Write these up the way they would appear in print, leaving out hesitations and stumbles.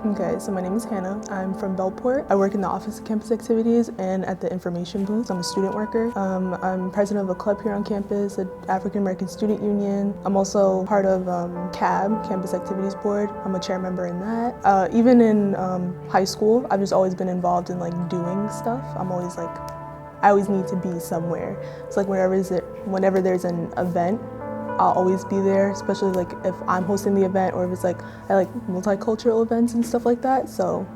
Okay, so my name is Hannah. I'm from Bellport. I work in the Office of Campus Activities and at the information booth. I'm a student worker. I'm president of a club here on campus, the African American Student Union. I'm also part of CAB, Campus Activities Board. I'm a chair member in that. Even in high school, I've just always been involved in doing stuff. I always need to be somewhere. So whenever there's an event, I'll always be there, especially if I'm hosting the event or if it's I like multicultural events and stuff like that. So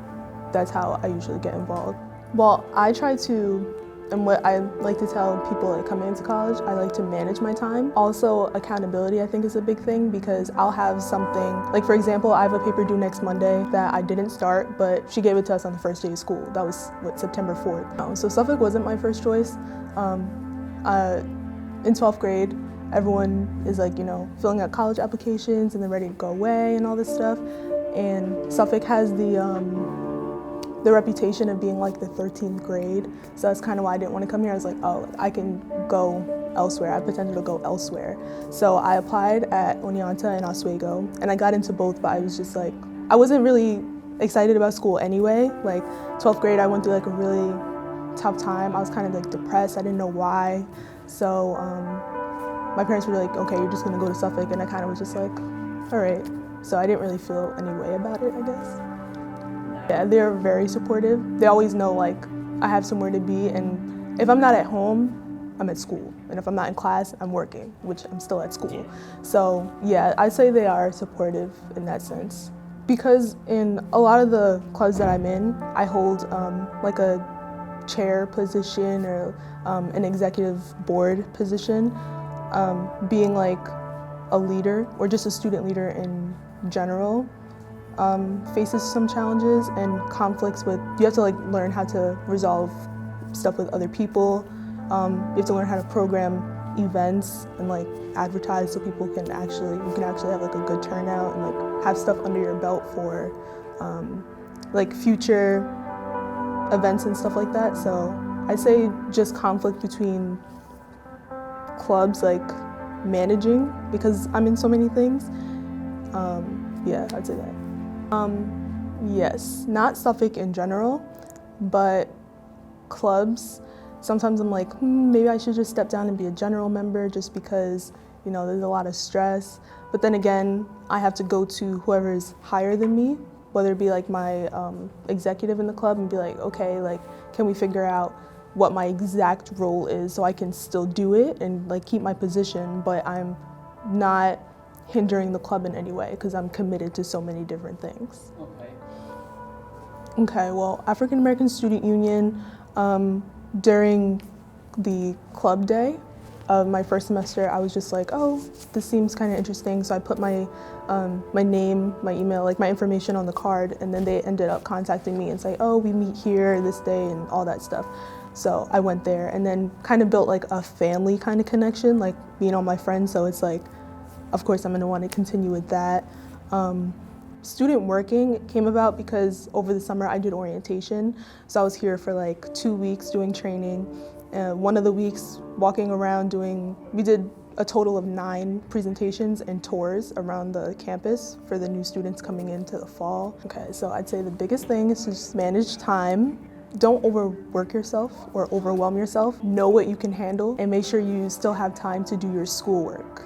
that's how I usually get involved. Well, I try to, and what I like to tell people coming into college, I like to manage my time. Also, accountability I think is a big thing because I'll have something, for example, I have a paper due next Monday that I didn't start, but she gave it to us on the first day of school. That was, September 4th. So Suffolk wasn't my first choice. In 12th grade, everyone is filling out college applications and they're ready to go away and all this stuff. And Suffolk has the reputation of being the 13th grade. So that's kind of why I didn't want to come here. I was like, oh, I can go elsewhere. I have potential to go elsewhere. So I applied at Oneonta and Oswego and I got into both, but I was just I wasn't really excited about school anyway. 12th grade, I went through a really tough time. I was kind of depressed. I didn't know why. So my parents were okay, you're just gonna go to Suffolk, and I kind of was just all right. So I didn't really feel any way about it, I guess. Yeah, they're very supportive. They always know I have somewhere to be, and if I'm not at home, I'm at school. And if I'm not in class, I'm working, which I'm still at school. So yeah, I'd say they are supportive in that sense. Because in a lot of the clubs that I'm in, I hold a chair position or an executive board position. Being a leader or just a student leader in general faces some challenges and conflicts with, you have to learn how to resolve stuff with other people. You have to learn how to program events and advertise so you can actually have a good turnout and have stuff under your belt for future events and stuff like that. So I'd say just conflict between clubs, managing, because I'm in so many things. Yeah, I'd say that. Yes, not Suffolk in general, but clubs. Sometimes I'm maybe I should just step down and be a general member just because, there's a lot of stress. But then again, I have to go to whoever is higher than me, whether it be my executive in the club and be okay, can we figure out what my exact role is so I can still do it and keep my position, but I'm not hindering the club in any way because I'm committed to so many different things. Okay, well, African American Student Union, during the club day of my first semester, I was just oh, this seems kind of interesting. So I put my name, my email, my information on the card, and then they ended up contacting me and say, oh, we meet here this day and all that stuff. So I went there and then kind of built a family kind of connection, being all my friends. So it's of course I'm gonna want to continue with that. Student working came about because over the summer I did orientation. So I was here for 2 weeks doing training. One of the weeks walking around we did a total of 9 presentations and tours around the campus for the new students coming into the fall. Okay, so I'd say the biggest thing is to just manage time. Don't overwork yourself or overwhelm yourself. Know what you can handle and make sure you still have time to do your schoolwork.